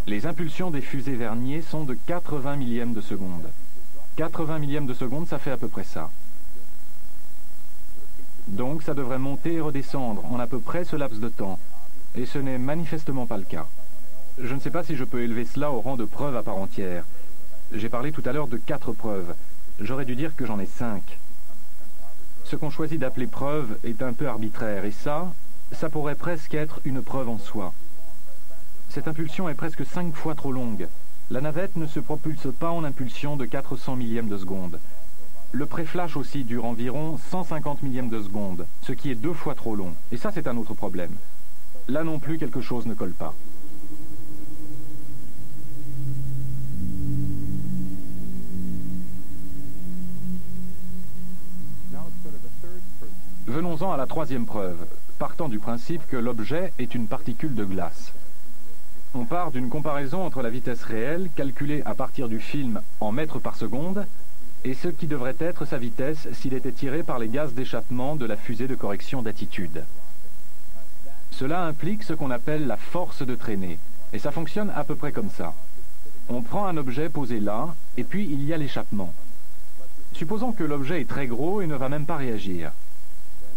Les impulsions des fusées verniers sont de 80 millièmes de seconde. 80 millièmes de seconde, ça fait à peu près ça. Donc ça devrait monter et redescendre en à peu près ce laps de temps. Et ce n'est manifestement pas le cas. Je ne sais pas si je peux élever cela au rang de preuve à part entière. J'ai parlé tout à l'heure de 4 preuves. J'aurais dû dire que j'en ai 5. Ce qu'on choisit d'appeler preuve est un peu arbitraire, et ça pourrait presque être une preuve en soi. Cette impulsion est presque 5 fois trop longue. La navette ne se propulse pas en impulsion de 400 millièmes de seconde. Le pré-flash aussi dure environ 150 millièmes de seconde, ce qui est 2 fois trop long. Et ça, c'est un autre problème. Là non plus, quelque chose ne colle pas. Venons-en à la troisième preuve, partant du principe que l'objet est une particule de glace. On part d'une comparaison entre la vitesse réelle, calculée à partir du film en mètres par seconde, et ce qui devrait être sa vitesse s'il était tiré par les gaz d'échappement de la fusée de correction d'attitude. Cela implique ce qu'on appelle la force de traînée, et ça fonctionne à peu près comme ça. On prend un objet posé là, et puis il y a l'échappement. Supposons que l'objet est très gros et ne va même pas réagir.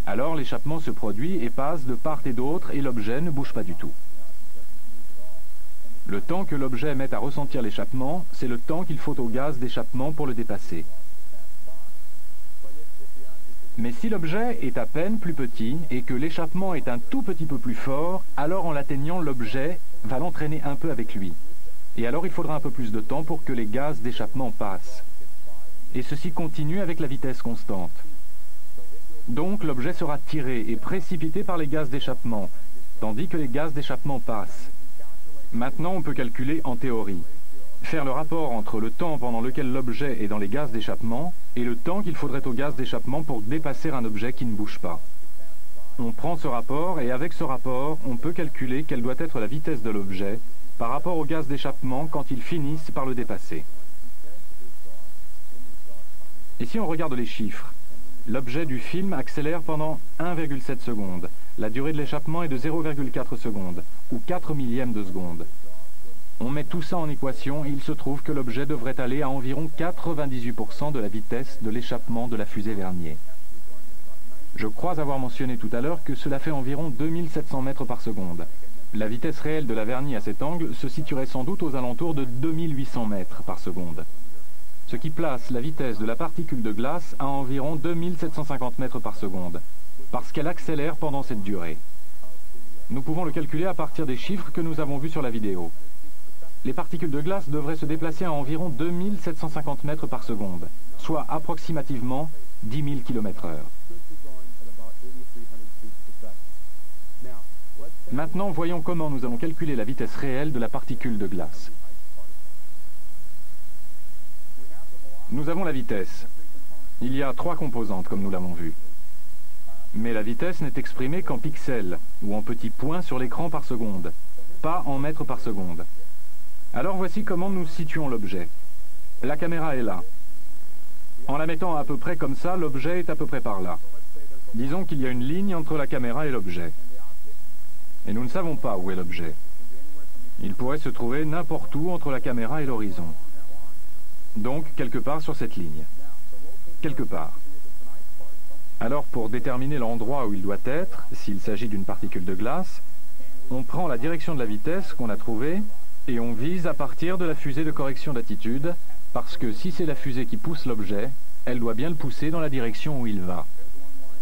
Alors l'échappement se produit et passe de part et d'autre et l'objet ne bouge pas du tout. Le temps que l'objet met à ressentir l'échappement, c'est le temps qu'il faut au gaz d'échappement pour le dépasser. Mais si l'objet est à peine plus petit et que l'échappement est un tout petit peu plus fort, alors en l'atteignant, l'objet va l'entraîner un peu avec lui. Et alors il faudra un peu plus de temps pour que les gaz d'échappement passent. Et ceci continue avec la vitesse constante. Donc l'objet sera tiré et précipité par les gaz d'échappement, tandis que les gaz d'échappement passent. Maintenant on peut calculer en théorie. faire le rapport entre le temps pendant lequel l'objet est dans les gaz d'échappement et le temps qu'il faudrait au gaz d'échappement pour dépasser un objet qui ne bouge pas. On prend ce rapport et avec ce rapport, on peut calculer quelle doit être la vitesse de l'objet par rapport au gaz d'échappement quand ils finissent par le dépasser. Et si on regarde les chiffres, l'objet du film accélère pendant 1,7 secondes. La durée de l'échappement est de 0,4 secondes, ou 4 millièmes de seconde. On met tout ça en équation et il se trouve que l'objet devrait aller à environ 98% de la vitesse de l'échappement de la fusée Vernier. Je crois avoir mentionné tout à l'heure que cela fait environ 2700 mètres par seconde. La vitesse réelle de la Vernier à cet angle se situerait sans doute aux alentours de 2800 mètres par seconde. Ce qui place la vitesse de la particule de glace à environ 2750 mètres par seconde, parce qu'elle accélère pendant cette durée. Nous pouvons le calculer à partir des chiffres que nous avons vus sur la vidéo. Les particules de glace devraient se déplacer à environ 2750 mètres par seconde, soit approximativement 10 000 km/h. Maintenant, voyons comment nous allons calculer la vitesse réelle de la particule de glace. Nous avons la vitesse. Il y a 3 composantes, comme nous l'avons vu. Mais la vitesse n'est exprimée qu'en pixels, ou en petits points sur l'écran par seconde, pas en mètres par seconde. Alors voici comment nous situons l'objet. La caméra est là. En la mettant à peu près comme ça, l'objet est à peu près par là. Disons qu'il y a une ligne entre la caméra et l'objet. Et nous ne savons pas où est l'objet. Il pourrait se trouver n'importe où entre la caméra et l'horizon. Donc, quelque part sur cette ligne. Quelque part. Alors, pour déterminer l'endroit où il doit être, s'il s'agit d'une particule de glace, on prend la direction de la vitesse qu'on a trouvée et on vise à partir de la fusée de correction d'attitude, parce que si c'est la fusée qui pousse l'objet, elle doit bien le pousser dans la direction où il va.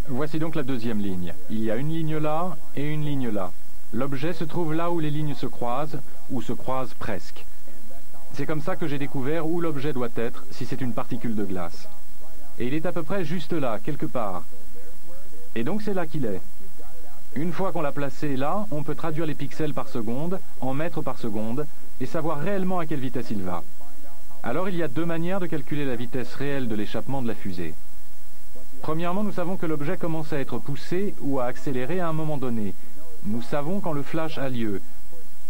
Voici donc la deuxième ligne. Il y a une ligne là et une ligne là. L'objet se trouve là où les lignes se croisent, ou se croisent presque. C'est comme ça que j'ai découvert où l'objet doit être si c'est une particule de glace. Et il est à peu près juste là, quelque part. Et donc c'est là qu'il est. Une fois qu'on l'a placé là, on peut traduire les pixels par seconde, en mètres par seconde, et savoir réellement à quelle vitesse il va. Alors il y a 2 manières de calculer la vitesse réelle de l'échappement de la fusée. Premièrement, nous savons que l'objet commence à être poussé ou à accélérer à un moment donné. Nous savons quand le flash a lieu.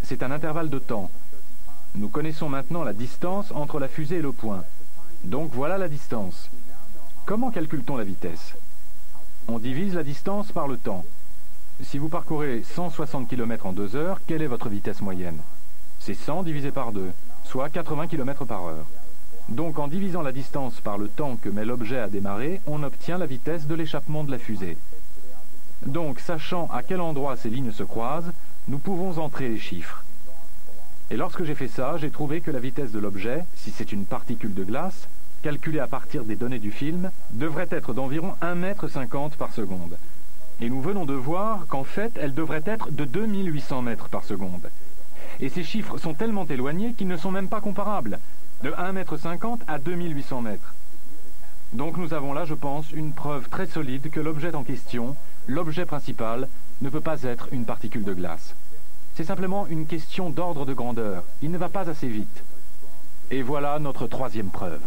C'est un intervalle de temps. Nous connaissons maintenant la distance entre la fusée et le point. Donc voilà la distance. Comment calcule-t-on la vitesse? On divise la distance par le temps. Si vous parcourez 160 km en 2 heures, quelle est votre vitesse moyenne? C'est 100 divisé par 2, soit 80 km par heure. Donc en divisant la distance par le temps que met l'objet à démarrer, on obtient la vitesse de l'échappement de la fusée. Donc, sachant à quel endroit ces lignes se croisent, nous pouvons entrer les chiffres. Et lorsque j'ai fait ça, j'ai trouvé que la vitesse de l'objet, si c'est une particule de glace, calculée à partir des données du film, devrait être d'environ 1,50 m par seconde. Et nous venons de voir qu'en fait, elle devrait être de 2800 mètres par seconde. Et ces chiffres sont tellement éloignés qu'ils ne sont même pas comparables, de 1,50 m à 2800 mètres. Donc nous avons là, je pense, une preuve très solide que l'objet en question, l'objet principal, ne peut pas être une particule de glace. C'est simplement une question d'ordre de grandeur. Il ne va pas assez vite. Et voilà notre 3e preuve.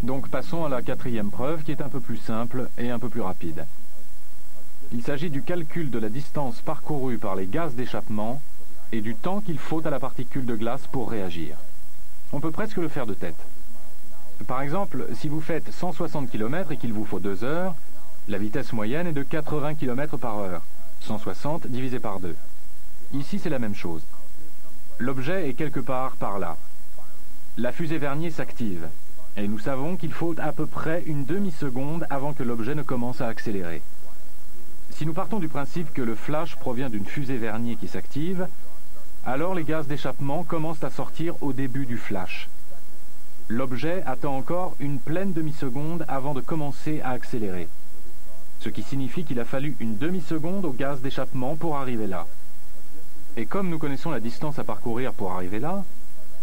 Donc passons à la 4e preuve qui est un peu plus simple et un peu plus rapide. Il s'agit du calcul de la distance parcourue par les gaz d'échappement et du temps qu'il faut à la particule de glace pour réagir. On peut presque le faire de tête. Par exemple, si vous faites 160 km et qu'il vous faut 2 heures, la vitesse moyenne est de 80 km par heure, 160 divisé par 2. Ici, c'est la même chose. L'objet est quelque part par là. La fusée Vernier s'active, et nous savons qu'il faut à peu près une demi-seconde avant que l'objet ne commence à accélérer. Si nous partons du principe que le flash provient d'une fusée Vernier qui s'active, alors les gaz d'échappement commencent à sortir au début du flash. L'objet attend encore une pleine demi-seconde avant de commencer à accélérer. Ce qui signifie qu'il a fallu une demi-seconde au gaz d'échappement pour arriver là. Et comme nous connaissons la distance à parcourir pour arriver là,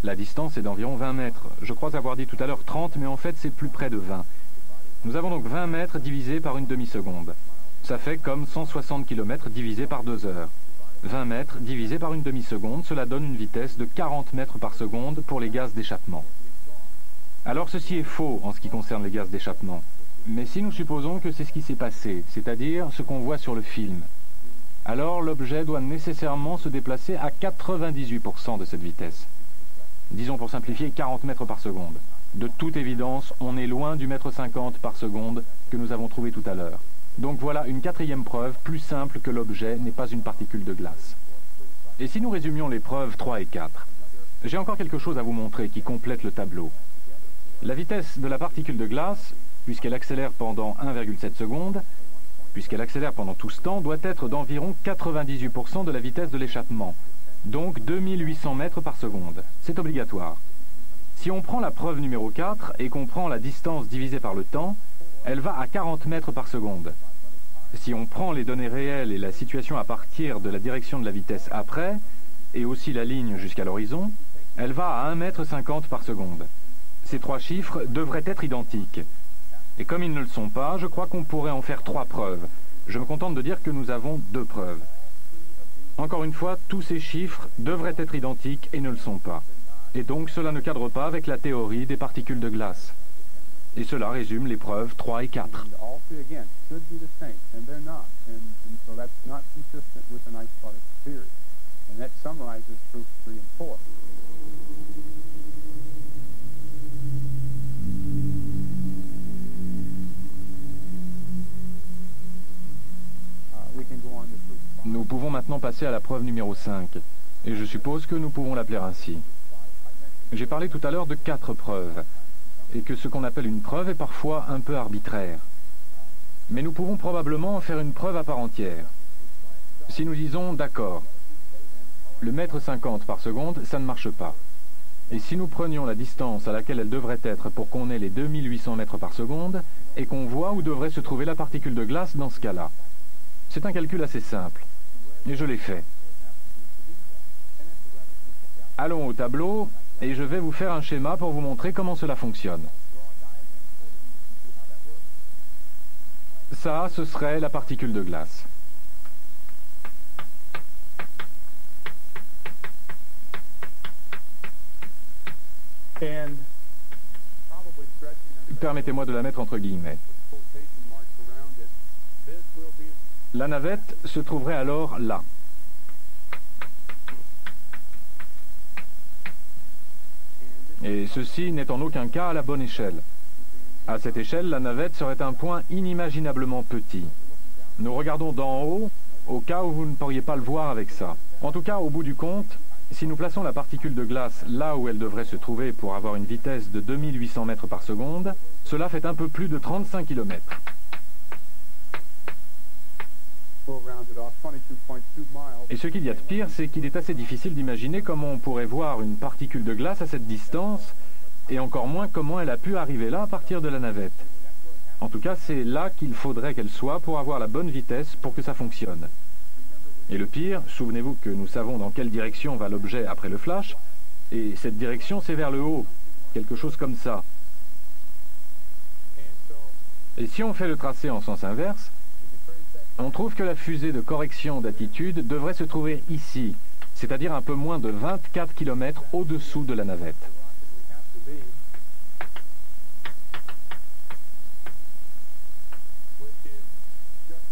la distance est d'environ 20 mètres. Je crois avoir dit tout à l'heure 30, mais en fait c'est plus près de 20. Nous avons donc 20 mètres divisé par une demi-seconde. Ça fait comme 160 km divisé par 2 heures. 20 mètres divisé par une demi-seconde, cela donne une vitesse de 40 mètres par seconde pour les gaz d'échappement. Alors ceci est faux en ce qui concerne les gaz d'échappement. Mais si nous supposons que c'est ce qui s'est passé, c'est-à-dire ce qu'on voit sur le film, alors l'objet doit nécessairement se déplacer à 98% de cette vitesse. Disons pour simplifier 40 mètres par seconde. De toute évidence, on est loin du mètre 50 par seconde que nous avons trouvé tout à l'heure. Donc voilà une quatrième preuve, plus simple que l'objet n'est pas une particule de glace. Et si nous résumions les preuves 3 et 4, j'ai encore quelque chose à vous montrer qui complète le tableau. La vitesse de la particule de glace, puisqu'elle accélère pendant 1,7 secondes, puisqu'elle accélère pendant tout ce temps, doit être d'environ 98% de la vitesse de l'échappement, donc 2800 mètres par seconde. C'est obligatoire. Si on prend la preuve numéro 4 et qu'on prend la distance divisée par le temps, elle va à 40 mètres par seconde. Si on prend les données réelles et la situation à partir de la direction de la vitesse après, et aussi la ligne jusqu'à l'horizon, elle va à 1,50 m par seconde. Ces trois chiffres devraient être identiques. Et comme ils ne le sont pas, je crois qu'on pourrait en faire 3 preuves. Je me contente de dire que nous avons 2 preuves. Encore une fois, tous ces chiffres devraient être identiques et ne le sont pas. Et donc cela ne cadre pas avec la théorie des particules de glace. Et cela résume les preuves 3 et 4. Nous pouvons maintenant passer à la preuve numéro 5, et je suppose que nous pouvons l'appeler ainsi. J'ai parlé tout à l'heure de 4 preuves, et que ce qu'on appelle une preuve est parfois un peu arbitraire. Mais nous pouvons probablement en faire une preuve à part entière. Si nous disons, d'accord, le mètre 50 par seconde, ça ne marche pas. Et si nous prenions la distance à laquelle elle devrait être pour qu'on ait les 2800 mètres par seconde, et qu'on voit où devrait se trouver la particule de glace dans ce cas-là. C'est un calcul assez simple, et je l'ai fait. Allons au tableau, et je vais vous faire un schéma pour vous montrer comment cela fonctionne. Ça, ce serait la particule de glace. Permettez-moi de la mettre entre guillemets. La navette se trouverait alors là. Et ceci n'est en aucun cas à la bonne échelle. À cette échelle, la navette serait un point inimaginablement petit. Nous regardons d'en haut, au cas où vous ne pourriez pas le voir avec ça. En tout cas, au bout du compte, si nous plaçons la particule de glace là où elle devrait se trouver pour avoir une vitesse de 2800 mètres par seconde, cela fait un peu plus de 35 km. Et ce qu'il y a de pire, c'est qu'il est assez difficile d'imaginer comment on pourrait voir une particule de glace à cette distance, et encore moins comment elle a pu arriver là à partir de la navette. En tout cas, c'est là qu'il faudrait qu'elle soit pour avoir la bonne vitesse pour que ça fonctionne. Et le pire, souvenez-vous que nous savons dans quelle direction va l'objet après le flash, et cette direction c'est vers le haut, quelque chose comme ça. Et si on fait le tracé en sens inverse, on trouve que la fusée de correction d'attitude devrait se trouver ici, c'est-à-dire un peu moins de 24 km au-dessous de la navette.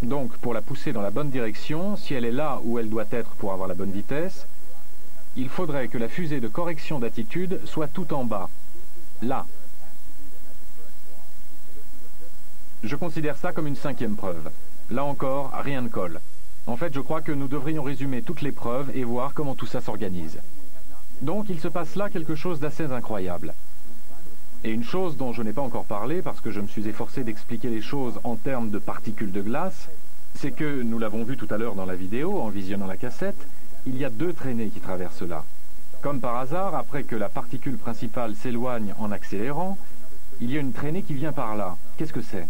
Donc, pour la pousser dans la bonne direction, si elle est là où elle doit être pour avoir la bonne vitesse, il faudrait que la fusée de correction d'attitude soit tout en bas, là. Je considère ça comme une 5e preuve. Là encore, rien ne colle. En fait, je crois que nous devrions résumer toutes les preuves et voir comment tout ça s'organise. Donc, il se passe là quelque chose d'assez incroyable. Et une chose dont je n'ai pas encore parlé, parce que je me suis efforcé d'expliquer les choses en termes de particules de glace, c'est que, nous l'avons vu tout à l'heure dans la vidéo, en visionnant la cassette, il y a 2 traînées qui traversent là. Comme par hasard, après que la particule principale s'éloigne en accélérant, il y a une traînée qui vient par là. Qu'est-ce que c'est ?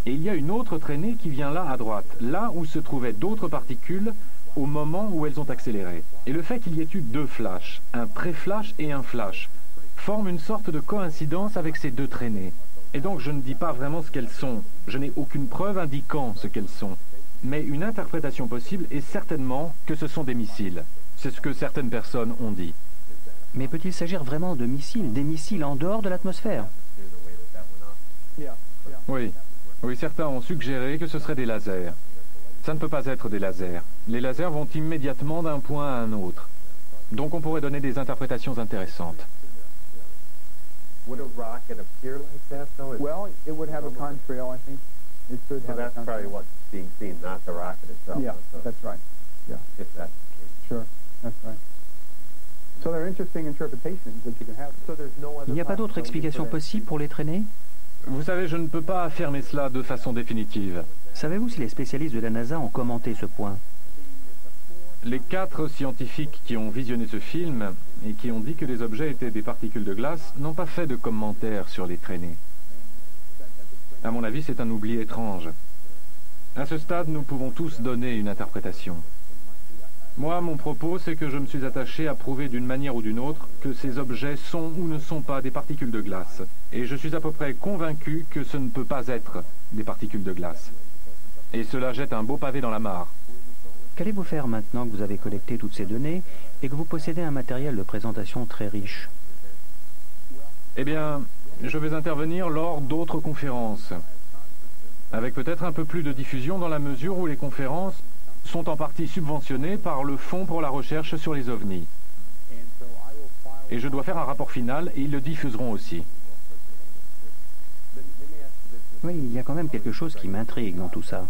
Et il y a une autre traînée qui vient là à droite, là où se trouvaient d'autres particules au moment où elles ont accéléré. Et le fait qu'il y ait eu deux flashs, un pré-flash et un flash, forme une sorte de coïncidence avec ces deux traînées. Et donc je ne dis pas vraiment ce qu'elles sont. Je n'ai aucune preuve indiquant ce qu'elles sont. Mais une interprétation possible est certainement que ce sont des missiles. C'est ce que certaines personnes ont dit. Mais peut-il s'agir vraiment de missiles, des missiles en dehors de l'atmosphère? Oui. Oui, certains ont suggéré que ce seraient des lasers. Ça ne peut pas être des lasers. Les lasers vont immédiatement d'un point à un autre. Donc on pourrait donner des interprétations intéressantes. Would a rocket appear like that, though? Well, it would have a contrail, I think. It should So have a that's contrail. probably what's being seen, not the rocket itself. Yeah, that's right. Yeah, If that's the case. sure. That's right. So there are interesting interpretations that you can have. So there's no other Il n'y a pas d'autre explication possible pour les traînées? Vous savez, je ne peux pas affirmer cela de façon définitive. Savez-vous si les spécialistes de la NASA ont commenté ce point? Les 4 scientifiques qui ont visionné ce film et qui ont dit que les objets étaient des particules de glace n'ont pas fait de commentaires sur les traînées. À mon avis, c'est un oubli étrange. À ce stade, nous pouvons tous donner une interprétation. Moi, mon propos, c'est que je me suis attaché à prouver d'une manière ou d'une autre que ces objets sont ou ne sont pas des particules de glace. Et je suis à peu près convaincu que ce ne peut pas être des particules de glace. Et cela jette un beau pavé dans la mare. Qu'allez-vous faire maintenant que vous avez collecté toutes ces données et que vous possédez un matériel de présentation très riche? Eh bien, je vais intervenir lors d'autres conférences, avec peut-être un peu plus de diffusion dans la mesure où les conférences sont en partie subventionnées par le Fonds pour la recherche sur les ovnis. Et je dois faire un rapport final et ils le diffuseront aussi. Oui, il y a quand même quelque chose qui m'intrigue dans tout ça.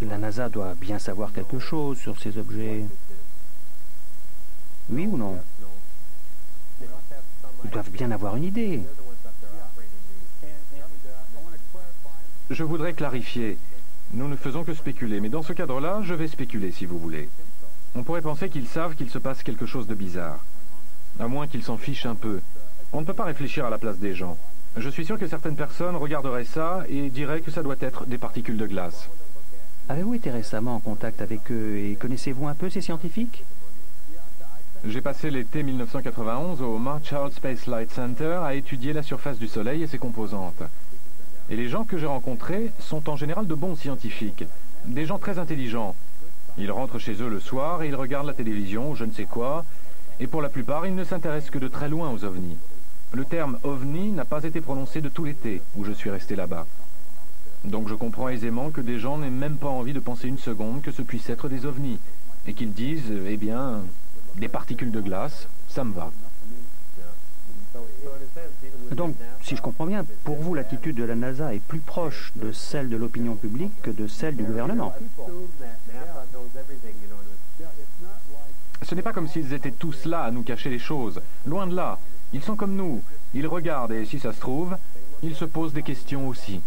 La NASA doit bien savoir quelque chose sur ces objets. Oui ou non? Ils doivent bien avoir une idée. Je voudrais clarifier. Nous ne faisons que spéculer, mais dans ce cadre-là, je vais spéculer si vous voulez. On pourrait penser qu'ils savent qu'il se passe quelque chose de bizarre. À moins qu'ils s'en fichent un peu. On ne peut pas réfléchir à la place des gens. Je suis sûr que certaines personnes regarderaient ça et diraient que ça doit être des particules de glace. Avez-vous été récemment en contact avec eux et connaissez-vous un peu ces scientifiques? J'ai passé l'été 1991 au Marshall Space Flight Center à étudier la surface du Soleil et ses composantes. Et les gens que j'ai rencontrés sont en général de bons scientifiques, des gens très intelligents. Ils rentrent chez eux le soir et ils regardent la télévision ou je ne sais quoi, et pour la plupart, ils ne s'intéressent que de très loin aux ovnis. Le terme ovni n'a pas été prononcé de tout l'été où je suis resté là-bas. Donc je comprends aisément que des gens n'aient même pas envie de penser une seconde que ce puisse être des ovnis, et qu'ils disent, eh bien, des particules de glace, ça me va. Donc, si je comprends bien, pour vous, l'attitude de la NASA est plus proche de celle de l'opinion publique que de celle du gouvernement. Ce n'est pas comme s'ils étaient tous là à nous cacher les choses. Loin de là. Ils sont comme nous. Ils regardent et si ça se trouve, ils se posent des questions aussi.